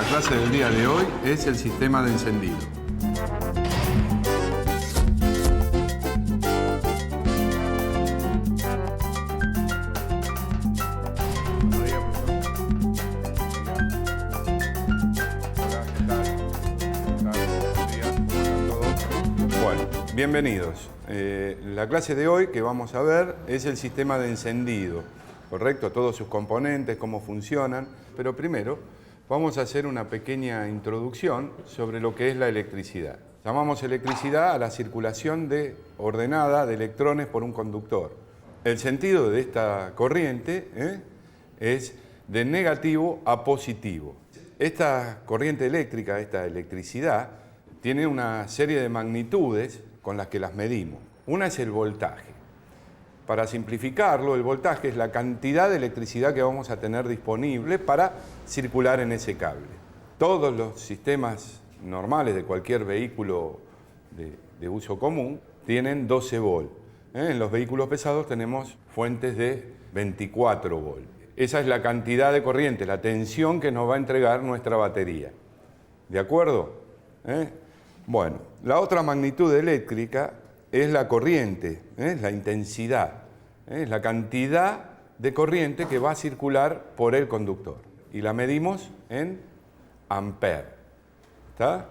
La clase del día de hoy es el sistema de encendido. Bueno, bienvenidos. La clase de hoy que vamos a ver es el sistema de encendido, ¿correcto? Todos sus componentes, cómo funcionan, pero primero vamos a hacer una pequeña introducción sobre lo que es la electricidad. Llamamos electricidad a la circulación ordenada de electrones por un conductor. El sentido de esta corriente es de negativo a positivo. Esta corriente eléctrica, esta electricidad, tiene una serie de magnitudes con las que las medimos. Una es el voltaje. Para simplificarlo, el voltaje es la cantidad de electricidad que vamos a tener disponible para circular en ese cable. Todos los sistemas normales de cualquier vehículo de uso común tienen 12 volts. En los vehículos pesados tenemos fuentes de 24 volts. Esa es la cantidad de corriente, la tensión que nos va a entregar nuestra batería. ¿De acuerdo? Bueno, la otra magnitud eléctrica es la corriente, la intensidad, la cantidad de corriente que va a circular por el conductor. Y la medimos en amperes. ¿Está?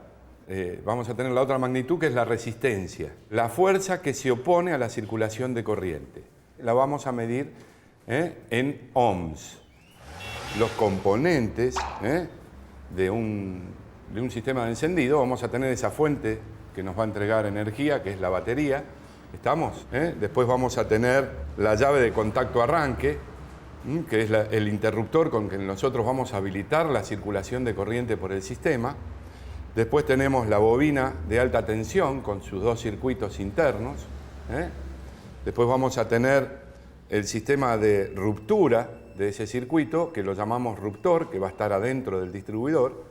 Vamos a tener la otra magnitud que es la resistencia, la fuerza que se opone a la circulación de corriente. La vamos a medir en ohms. Los componentes de un sistema de encendido, vamos a tener esa fuente que nos va a entregar energía, que es la batería. ¿Estamos? Después vamos a tener la llave de contacto arranque, que es el interruptor con que nosotros vamos a habilitar la circulación de corriente por el sistema. Después tenemos la bobina de alta tensión con sus dos circuitos internos. Después vamos a tener el sistema de ruptura de ese circuito, que lo llamamos ruptor, que va a estar adentro del distribuidor.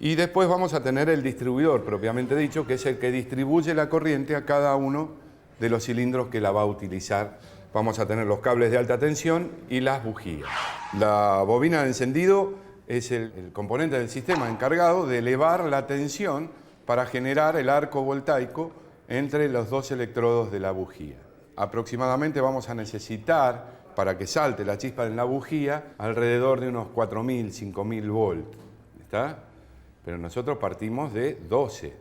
Y después vamos a tener el distribuidor, propiamente dicho, que es el que distribuye la corriente a cada uno de los cilindros que la va a utilizar. Vamos a tener los cables de alta tensión y las bujías. La bobina de encendido es el componente del sistema encargado de elevar la tensión para generar el arco voltaico entre los dos electrodos de la bujía. Aproximadamente vamos a necesitar, para que salte la chispa en la bujía, alrededor de unos 4.000, 5.000 volts. ¿Está? Pero nosotros partimos de 12.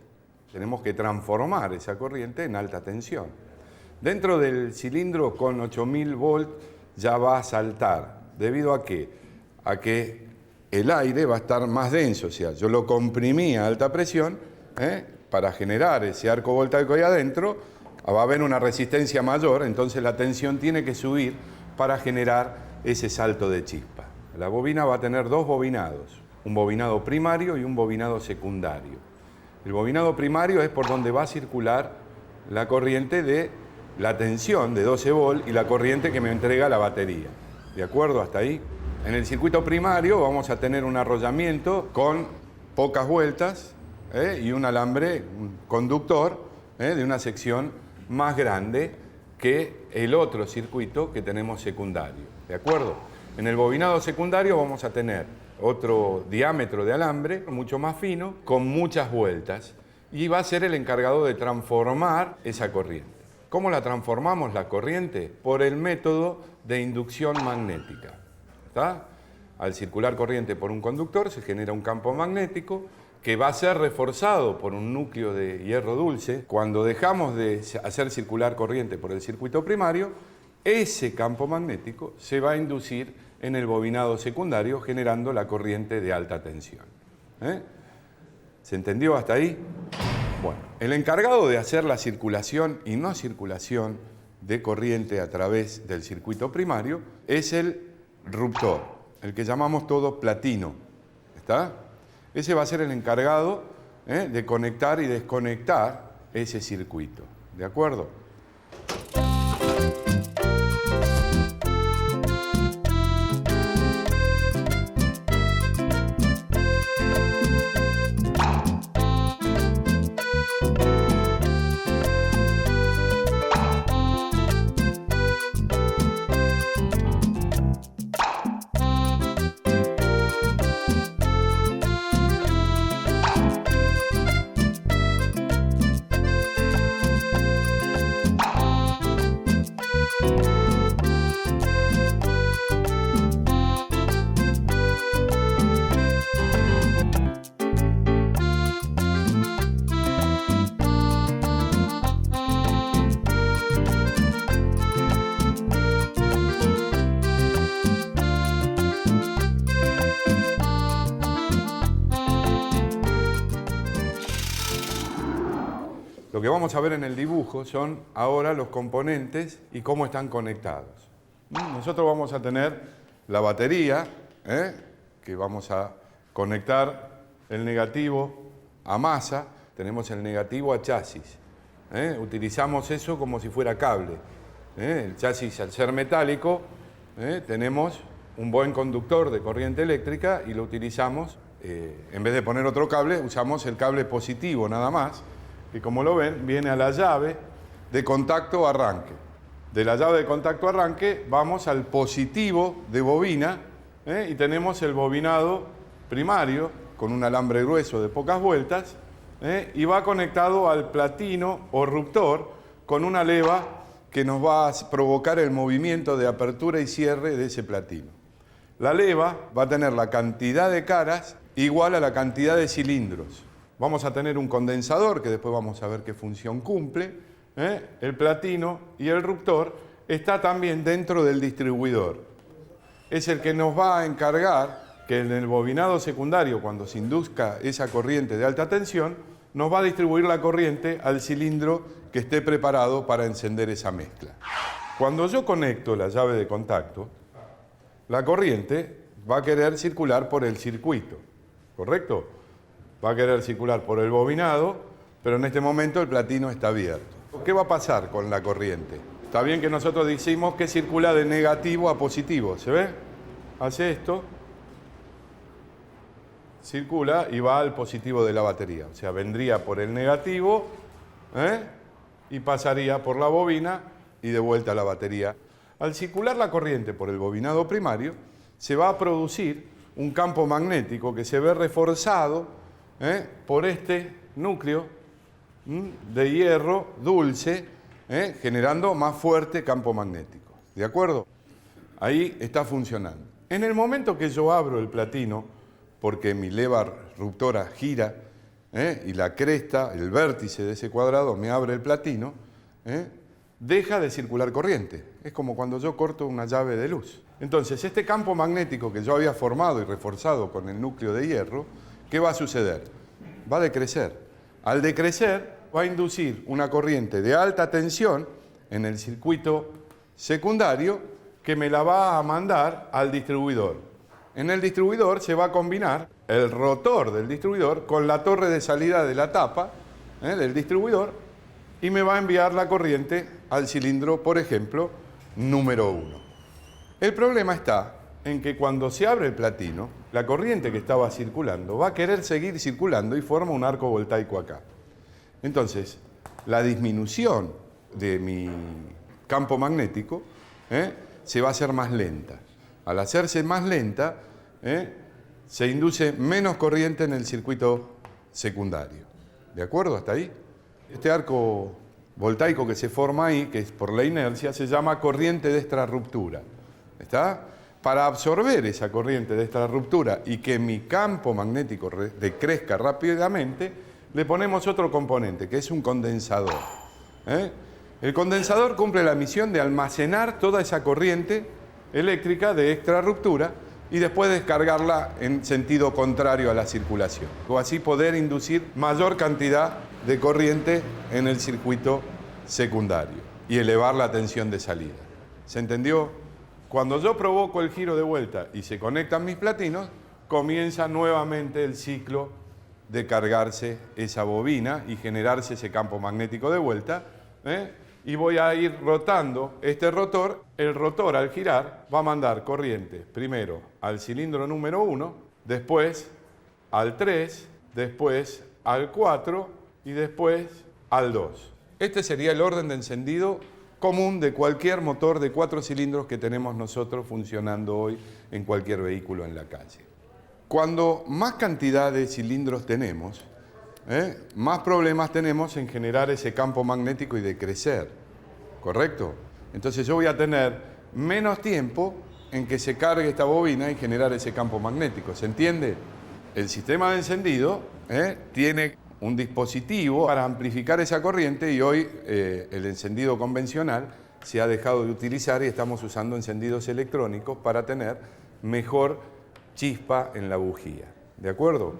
Tenemos que transformar esa corriente en alta tensión. Dentro del cilindro con 8.000 volts ya va a saltar. ¿Debido a qué? A que el aire va a estar más denso. O sea, yo lo comprimí a alta presión para generar ese arco voltaico ahí adentro. Va a haber una resistencia mayor, entonces la tensión tiene que subir para generar ese salto de chispa. La bobina va a tener dos bobinados. Un bobinado primario y un bobinado secundario. El bobinado primario es por donde va a circular la corriente de la tensión de 12 volts y la corriente que me entrega la batería. ¿De acuerdo? Hasta ahí. En el circuito primario vamos a tener un arrollamiento con pocas vueltas y un alambre, un conductor de una sección más grande que el otro circuito que tenemos secundario. ¿De acuerdo? En el bobinado secundario vamos a tener otro diámetro de alambre, mucho más fino, con muchas vueltas, y va a ser el encargado de transformar esa corriente. ¿Cómo la transformamos la corriente? Por el método de inducción magnética. ¿Está? Al circular corriente por un conductor se genera un campo magnético que va a ser reforzado por un núcleo de hierro dulce. Cuando dejamos de hacer circular corriente por el circuito primario, ese campo magnético se va a inducir en el bobinado secundario, generando la corriente de alta tensión. ¿Se entendió hasta ahí? Bueno, el encargado de hacer la circulación y no circulación de corriente a través del circuito primario es el ruptor, el que llamamos todo platino. ¿Está? Ese va a ser el encargado de conectar y desconectar ese circuito. ¿De acuerdo? Lo que vamos a ver en el dibujo son ahora los componentes y cómo están conectados. Nosotros vamos a tener la batería, que vamos a conectar el negativo a masa, tenemos el negativo a chasis. Utilizamos eso como si fuera cable. El chasis, al ser metálico, tenemos un buen conductor de corriente eléctrica y lo utilizamos, en vez de poner otro cable, usamos el cable positivo nada más, que como lo ven, viene a la llave de contacto arranque. De la llave de contacto arranque vamos al positivo de bobina, y tenemos el bobinado primario con un alambre grueso de pocas vueltas, y va conectado al platino o ruptor con una leva que nos va a provocar el movimiento de apertura y cierre de ese platino. La leva va a tener la cantidad de caras igual a la cantidad de cilindros. Vamos a tener un condensador, que después vamos a ver qué función cumple. El platino y el ruptor está también dentro del distribuidor. Es el que nos va a encargar que en el bobinado secundario, cuando se induzca esa corriente de alta tensión, nos va a distribuir la corriente al cilindro que esté preparado para encender esa mezcla. Cuando yo conecto la llave de contacto, la corriente va a querer circular por el circuito, ¿correcto? Va a querer circular por el bobinado, pero en este momento el platino está abierto. ¿Qué va a pasar con la corriente? Está bien que nosotros decimos que circula de negativo a positivo, ¿se ve? Hace esto, circula y va al positivo de la batería. O sea, vendría por el negativo, y pasaría por la bobina y de vuelta a la batería. Al circular la corriente por el bobinado primario, se va a producir un campo magnético que se ve reforzado por este núcleo de hierro dulce, generando más fuerte campo magnético. ¿De acuerdo? Ahí está funcionando. En el momento que yo abro el platino, porque mi leva ruptora gira, y la cresta, el vértice de ese cuadrado me abre el platino, deja de circular corriente. Es como cuando yo corto una llave de luz. Entonces, este campo magnético que yo había formado y reforzado con el núcleo de hierro, ¿qué va a suceder? Va a decrecer. Al decrecer, va a inducir una corriente de alta tensión en el circuito secundario que me la va a mandar al distribuidor. En el distribuidor se va a combinar el rotor del distribuidor con la torre de salida de la tapa del distribuidor y me va a enviar la corriente al cilindro, por ejemplo, número 1. El problema está en que cuando se abre el platino, la corriente que estaba circulando va a querer seguir circulando y forma un arco voltaico acá. Entonces, la disminución de mi campo magnético se va a hacer más lenta. Al hacerse más lenta, se induce menos corriente en el circuito secundario. ¿De acuerdo hasta ahí? Este arco voltaico que se forma ahí, que es por la inercia, se llama corriente de extrarruptura. ¿Está? Para absorber esa corriente de extrarruptura y que mi campo magnético decrezca rápidamente, le ponemos otro componente, que es un condensador. El condensador cumple la misión de almacenar toda esa corriente eléctrica de extrarruptura y después descargarla en sentido contrario a la circulación, o así poder inducir mayor cantidad de corriente en el circuito secundario y elevar la tensión de salida. ¿Se entendió? Cuando yo provoco el giro de vuelta y se conectan mis platinos, comienza nuevamente el ciclo de cargarse esa bobina y generarse ese campo magnético de vuelta, y voy a ir rotando este rotor. El rotor, al girar, va a mandar corriente primero al cilindro número 1, después al 3, después al 4 y después al 2. Este sería el orden de encendido común de cualquier motor de 4 cilindros que tenemos nosotros funcionando hoy en cualquier vehículo en la calle. Cuando más cantidad de cilindros tenemos, más problemas tenemos en generar ese campo magnético y de crecer, ¿correcto? Entonces yo voy a tener menos tiempo en que se cargue esta bobina y generar ese campo magnético, ¿se entiende? El sistema de encendido tiene un dispositivo para amplificar esa corriente y hoy el encendido convencional se ha dejado de utilizar y estamos usando encendidos electrónicos para tener mejor chispa en la bujía. ¿De acuerdo?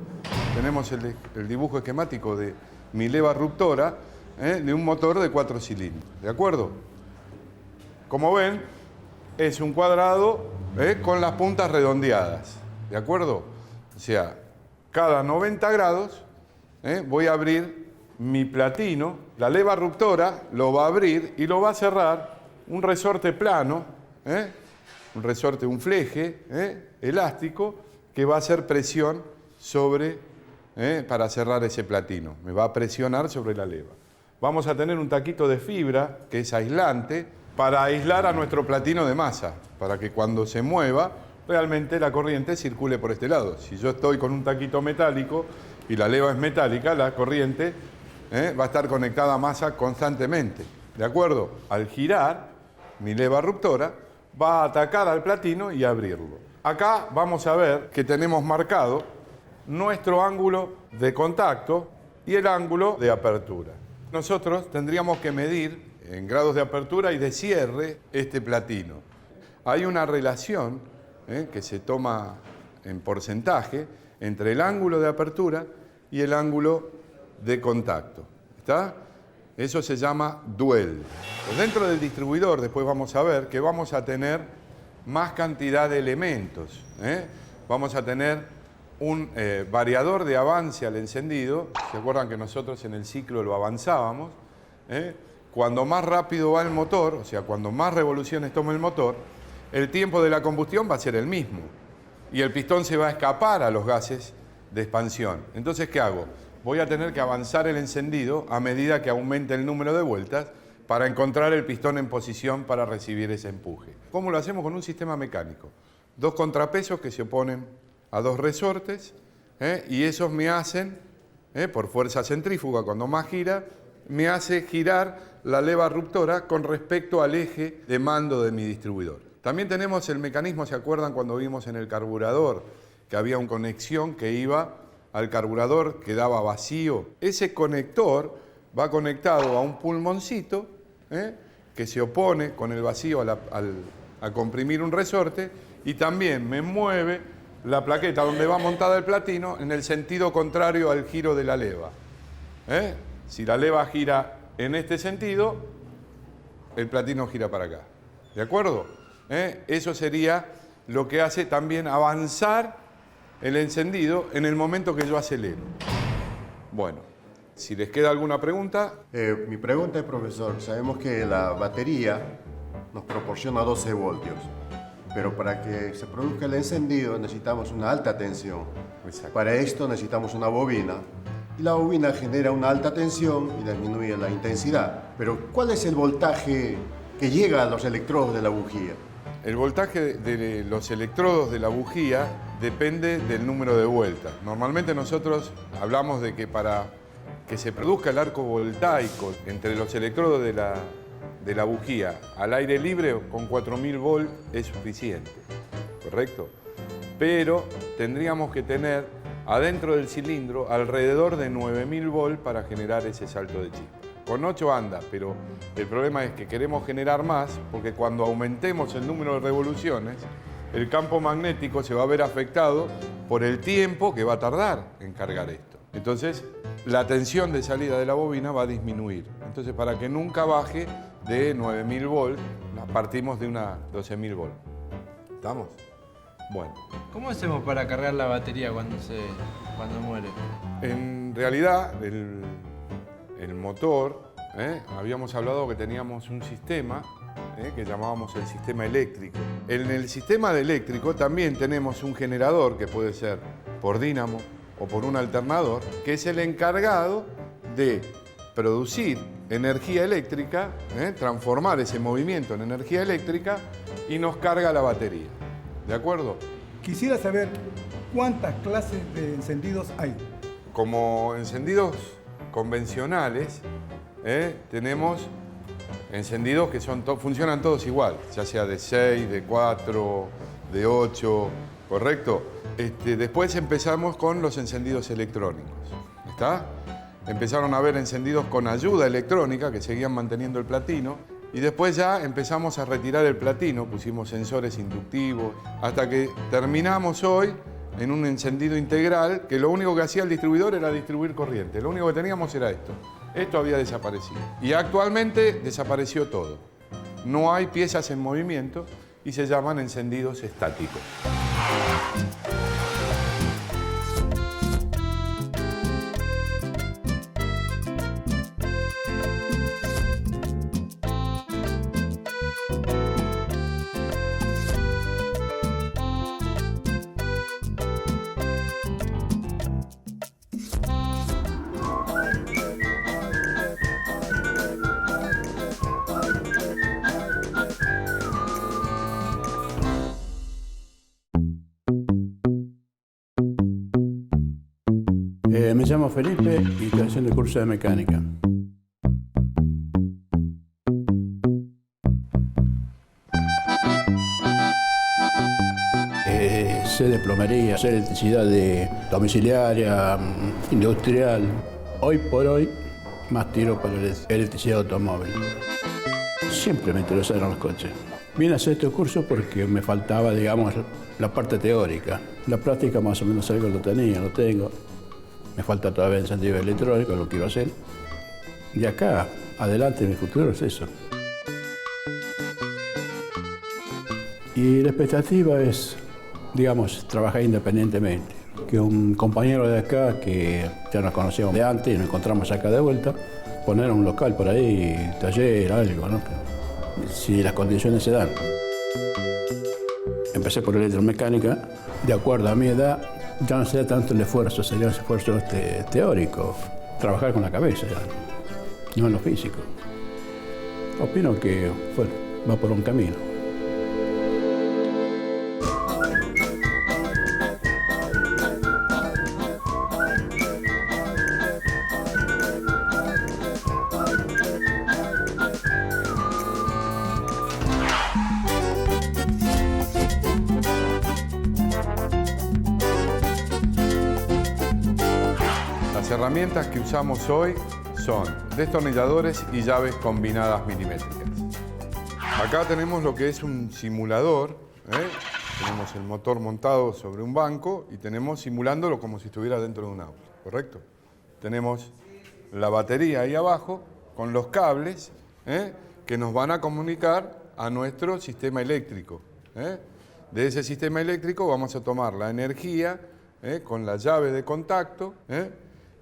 Tenemos el dibujo esquemático de mi leva ruptora, de un motor de 4 cilindros. ¿De acuerdo? Como ven, es un cuadrado con las puntas redondeadas. ¿De acuerdo? O sea, cada 90 grados voy a abrir mi platino, la leva reductora lo va a abrir y lo va a cerrar un resorte plano, un resorte, un fleje elástico que va a hacer presión sobre, para cerrar ese platino. Me va a presionar sobre la leva. Vamos a tener un taquito de fibra que es aislante para aislar a nuestro platino de masa, para que cuando se mueva realmente la corriente circule por este lado. Si yo estoy con un taquito metálico y la leva es metálica, la corriente va a estar conectada a masa constantemente. ¿De acuerdo? Al girar, mi leva reductora va a atacar al platino y abrirlo. Acá vamos a ver que tenemos marcado nuestro ángulo de contacto y el ángulo de apertura. Nosotros tendríamos que medir en grados de apertura y de cierre este platino. Hay una relación que se toma en porcentaje entre el ángulo de apertura y el ángulo de contacto. ¿Está? Eso se llama duel. Pues dentro del distribuidor después vamos a ver que vamos a tener más cantidad de elementos. Vamos a tener un variador de avance al encendido. ¿Se acuerdan que nosotros en el ciclo lo avanzábamos? Cuando más rápido va el motor, o sea, cuando más revoluciones toma el motor, el tiempo de la combustión va a ser el mismo. Y el pistón se va a escapar a los gases de expansión. Entonces, ¿qué hago? Voy a tener que avanzar el encendido a medida que aumente el número de vueltas para encontrar el pistón en posición para recibir ese empuje. ¿Cómo lo hacemos? Con un sistema mecánico. 2 contrapesos que se oponen a 2 resortes, y esos me hacen, por fuerza centrífuga, cuando más gira, me hace girar la leva reductora con respecto al eje de mando de mi distribuidor. También tenemos el mecanismo, ¿se acuerdan cuando vimos en el carburador que había una conexión que iba al carburador, quedaba vacío? Ese conector va conectado a un pulmoncito que se opone con el vacío a comprimir un resorte, y también me mueve la plaqueta donde va montada el platino en el sentido contrario al giro de la leva. Si la leva gira en este sentido, el platino gira para acá. ¿De acuerdo? Eso sería lo que hace también avanzar el encendido en el momento que yo acelero. Bueno, si les queda alguna pregunta. Mi pregunta es, profesor, sabemos que la batería nos proporciona 12 voltios, pero para que se produzca el encendido necesitamos una alta tensión. Exacto. Para esto necesitamos una bobina, y la bobina genera una alta tensión y disminuye la intensidad. Pero ¿cuál es el voltaje que llega a los electrodos de la bujía? El voltaje de los electrodos de la bujía depende del número de vueltas. Normalmente nosotros hablamos de que para que se produzca el arco voltaico entre los electrodos de la bujía al aire libre, con 4000 volts es suficiente, ¿correcto? Pero tendríamos que tener adentro del cilindro alrededor de 9000 volts para generar ese salto de chispa. Con 8 anda, pero el problema es que queremos generar más, porque cuando aumentemos el número de revoluciones, el campo magnético se va a ver afectado por el tiempo que va a tardar en cargar esto. Entonces, la tensión de salida de la bobina va a disminuir. Entonces, para que nunca baje de 9000 volts, partimos de una 12000 volts. ¿Estamos? Bueno. ¿Cómo hacemos para cargar la batería cuando muere? En realidad, el motor, habíamos hablado que teníamos un sistema que llamábamos el sistema eléctrico. En el sistema de eléctrico también tenemos un generador que puede ser por dínamo o por un alternador, que es el encargado de producir energía eléctrica, transformar ese movimiento en energía eléctrica y nos carga la batería. ¿De acuerdo? Quisiera saber cuántas clases de encendidos hay. Como encendidos convencionales, tenemos encendidos que funcionan todos igual, ya sea de 6, de 4, de 8, ¿correcto? Después empezamos con los encendidos electrónicos, ¿está? Empezaron a haber encendidos con ayuda electrónica que seguían manteniendo el platino, y después ya empezamos a retirar el platino, pusimos sensores inductivos, hasta que terminamos hoy en un encendido integral que lo único que hacía el distribuidor era distribuir corriente. Lo único que teníamos era esto. Esto había desaparecido. Y actualmente desapareció todo. No hay piezas en movimiento y se llaman encendidos estáticos. Me llamo Felipe y estoy haciendo el curso de mecánica. Sé de plomería, sé de electricidad domiciliaria, industrial. Hoy por hoy, más tiro para la electricidad automóvil. Siempre me interesaron los coches. Vine a hacer este curso porque me faltaba, digamos, la parte teórica. La práctica más o menos algo lo tengo. Me falta todavía encendido electrónico, lo quiero hacer. De acá, adelante, mi futuro es eso. Y la expectativa es, digamos, trabajar independientemente. Que un compañero de acá, que ya nos conocíamos de antes y nos encontramos acá de vuelta, poner un local por ahí, taller, algo, ¿no? Si las condiciones se dan. Empecé por electromecánica, de acuerdo a mi edad, ya no sería tanto el esfuerzo, sería un esfuerzo teórico, trabajar con la cabeza, ya, no en lo físico. Opino que va por un camino. Las herramientas que usamos hoy son destornilladores y llaves combinadas milimétricas. Acá tenemos lo que es un simulador, Tenemos el motor montado sobre un banco y tenemos simulándolo como si estuviera dentro de un auto, ¿correcto? Tenemos la batería ahí abajo con los cables que nos van a comunicar a nuestro sistema eléctrico. De ese sistema eléctrico vamos a tomar la energía con la llave de contacto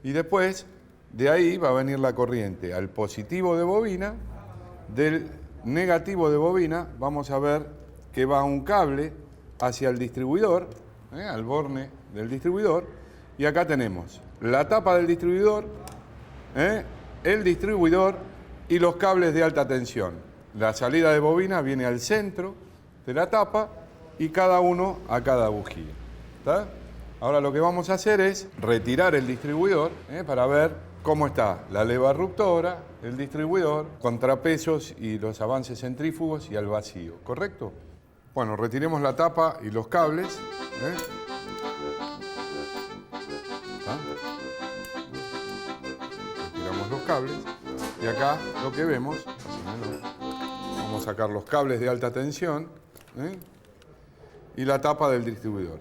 y después de ahí va a venir la corriente al positivo de bobina. Del negativo de bobina vamos a ver que va un cable hacia el distribuidor, al borne del distribuidor, y acá tenemos la tapa del distribuidor, el distribuidor y los cables de alta tensión. La salida de bobina viene al centro de la tapa y cada uno a cada bujía. ¿Está? Ahora lo que vamos a hacer es retirar el distribuidor para ver cómo está la leva ruptora, el distribuidor, contrapesos y los avances centrífugos y al vacío, ¿correcto? Bueno, retiremos la tapa y los cables. Retiramos los cables y acá lo que vemos, vamos a sacar los cables de alta tensión y la tapa del distribuidor.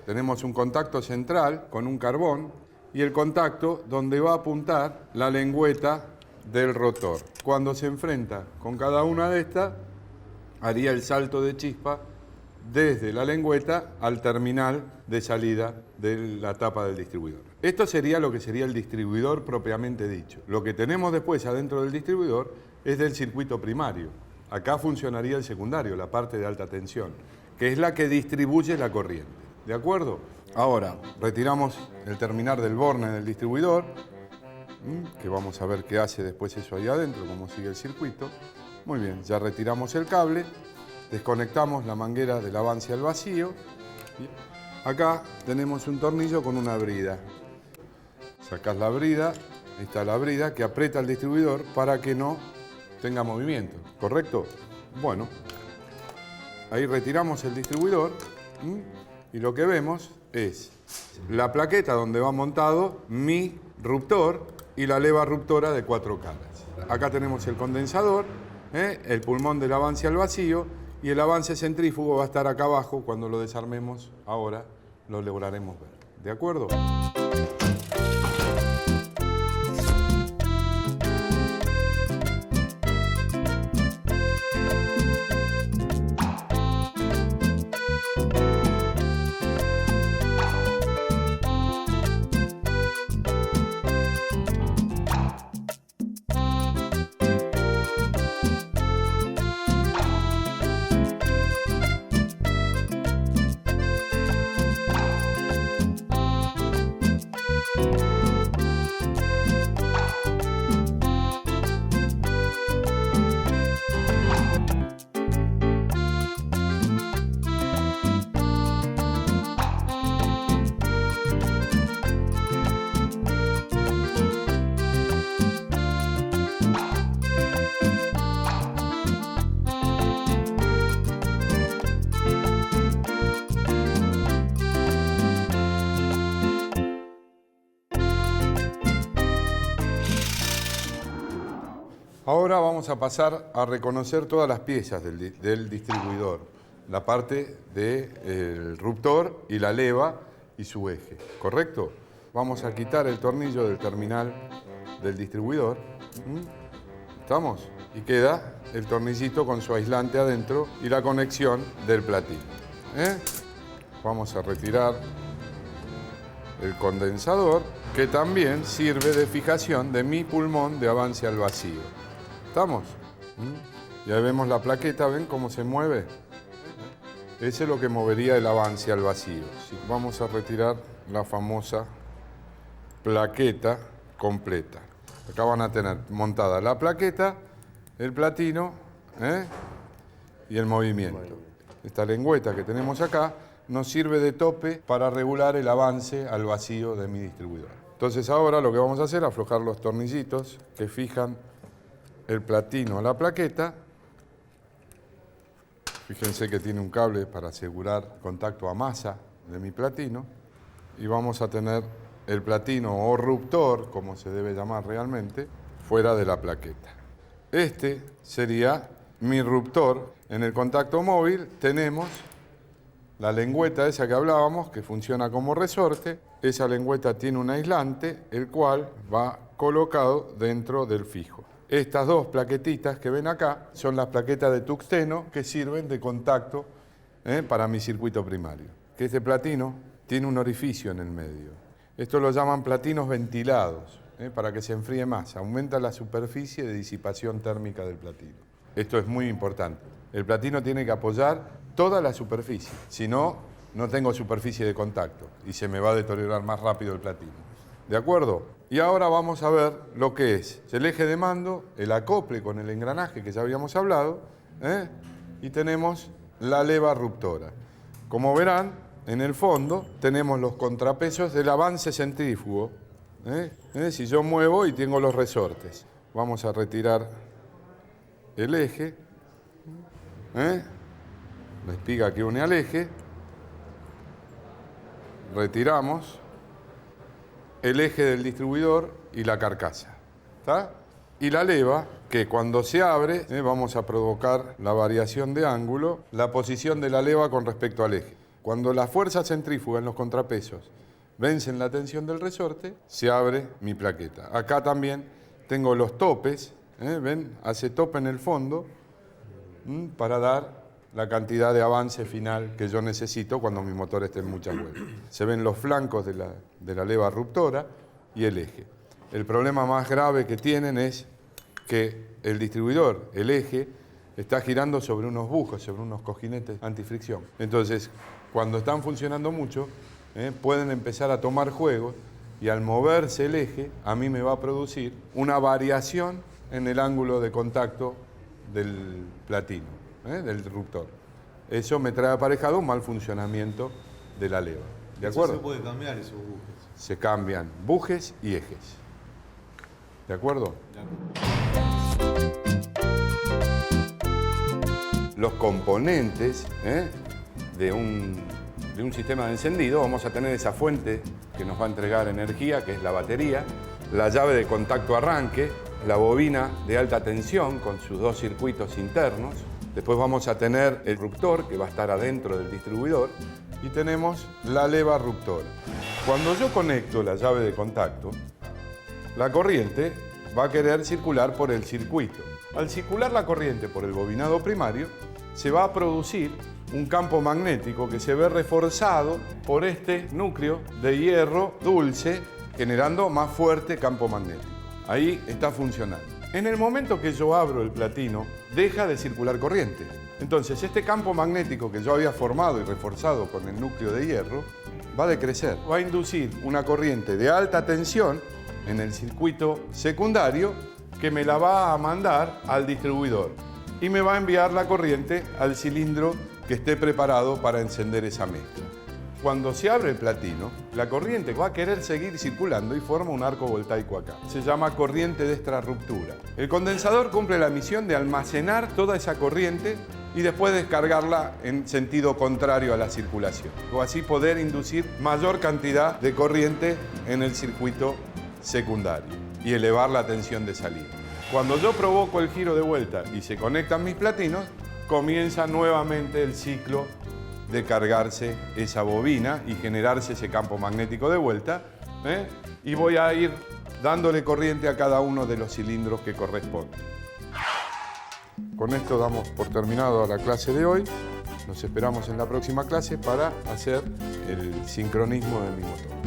Tenemos un contacto central con un carbón y el contacto donde va a apuntar la lengüeta del rotor. Cuando se enfrenta con cada una de estas, haría el salto de chispa desde la lengüeta al terminal de salida de la tapa del distribuidor. Esto sería lo que sería el distribuidor propiamente dicho. Lo que tenemos después adentro del distribuidor es del circuito primario. Acá funcionaría el secundario, la parte de alta tensión, que es la que distribuye la corriente. ¿De acuerdo? Ahora, retiramos el terminal del borne del distribuidor, que vamos a ver qué hace después eso ahí adentro, cómo sigue el circuito. Muy bien, ya retiramos el cable, desconectamos la manguera del avance al vacío. Y acá tenemos un tornillo con una brida. Sacás la brida, ahí está la brida que aprieta el distribuidor para que no tenga movimiento, ¿correcto? Bueno, ahí retiramos el distribuidor. Y lo que vemos es la plaqueta donde va montado mi ruptor y la leva ruptora de 4 caras. Acá tenemos el condensador, el pulmón del avance al vacío y el avance centrífugo va a estar acá abajo. Cuando lo desarmemos ahora lo lograremos ver. ¿De acuerdo? Ahora vamos a pasar a reconocer todas las piezas del distribuidor. La parte del ruptor y la leva y su eje, ¿correcto? Vamos a quitar el tornillo del terminal del distribuidor. ¿Estamos? Y queda el tornillito con su aislante adentro y la conexión del platino. Vamos a retirar el condensador, que también sirve de fijación de mi pulmón de avance al vacío. ¿Estamos? Y ahí vemos la plaqueta, ¿ven cómo se mueve? Ese es lo que movería el avance al vacío. Vamos a retirar la famosa plaqueta completa. Acá van a tener montada la plaqueta, el platino y el movimiento. Esta lengüeta que tenemos acá nos sirve de tope para regular el avance al vacío de mi distribuidor. Entonces ahora lo que vamos a hacer es aflojar los tornillitos que fijan el platino a la plaqueta. Fíjense que tiene un cable para asegurar contacto a masa de mi platino. Y vamos a tener el platino o ruptor, como se debe llamar realmente, fuera de la plaqueta. Este sería mi ruptor. En el contacto móvil tenemos la lengüeta esa que hablábamos, que funciona como resorte. Esa lengüeta tiene un aislante, el cual va colocado dentro del fijo. Estas dos plaquetitas que ven acá son las plaquetas de tungsteno que sirven de contacto para mi circuito primario. Que este platino tiene un orificio en el medio. Esto lo llaman platinos ventilados, para que se enfríe más. Aumenta la superficie de disipación térmica del platino. Esto es muy importante. El platino tiene que apoyar toda la superficie. Si no, no tengo superficie de contacto y se me va a deteriorar más rápido el platino. ¿De acuerdo? Y ahora vamos a ver lo que es el eje de mando, el acople con el engranaje que ya habíamos hablado, y tenemos la leva ruptora. Como verán, en el fondo tenemos los contrapesos del avance centrífugo. Si yo muevo y tengo los resortes. Vamos a retirar el eje, la espiga que une al eje, retiramos el eje del distribuidor y la carcasa, ¿está? Y la leva, que cuando se abre, vamos a provocar la variación de ángulo, la posición de la leva con respecto al eje. Cuando la fuerza centrífuga en los contrapesos vencen la tensión del resorte, se abre mi plaqueta. Acá también tengo los topes, ¿ven? Hace tope en el fondo para dar la cantidad de avance final que yo necesito cuando mi motor esté en muchas vueltas. Se ven los flancos de la leva ruptora y el eje. El problema más grave que tienen es que el distribuidor, el eje, está girando sobre unos bujos, sobre unos cojinetes antifricción. Entonces, cuando están funcionando mucho, pueden empezar a tomar juego y al moverse el eje, a mí me va a producir una variación en el ángulo de contacto del platino. Del ruptor. Eso me trae aparejado un mal funcionamiento de la leva. ¿De acuerdo? Se puede cambiar esos bujes. Se cambian bujes y ejes. ¿De acuerdo? Los componentes de un sistema de encendido, vamos a tener esa fuente que nos va a entregar energía, que es la batería, la llave de contacto arranque, la bobina de alta tensión con sus dos circuitos internos. Después vamos a tener el ruptor, que va a estar adentro del distribuidor, y tenemos la leva ruptora. Cuando yo conecto la llave de contacto, la corriente va a querer circular por el circuito. Al circular la corriente por el bobinado primario, se va a producir un campo magnético que se ve reforzado por este núcleo de hierro dulce, generando más fuerte campo magnético. Ahí está funcionando. En el momento que yo abro el platino, deja de circular corriente. Entonces, este campo magnético que yo había formado y reforzado con el núcleo de hierro, va a decrecer. Va a inducir una corriente de alta tensión en el circuito secundario que me la va a mandar al distribuidor y me va a enviar la corriente al cilindro que esté preparado para encender esa mezcla. Cuando se abre el platino, la corriente va a querer seguir circulando y forma un arco voltaico acá. Se llama corriente de extrarruptura. El condensador cumple la misión de almacenar toda esa corriente y después descargarla en sentido contrario a la circulación. O así poder inducir mayor cantidad de corriente en el circuito secundario y elevar la tensión de salida. Cuando yo provoco el giro de vuelta y se conectan mis platinos, comienza nuevamente el ciclo de cargarse esa bobina y generarse ese campo magnético de vuelta, ¿eh? Y voy a ir dándole corriente a cada uno de los cilindros que corresponden. Con esto damos por terminado la clase de hoy. Nos esperamos en la próxima clase para hacer el sincronismo de mi motor.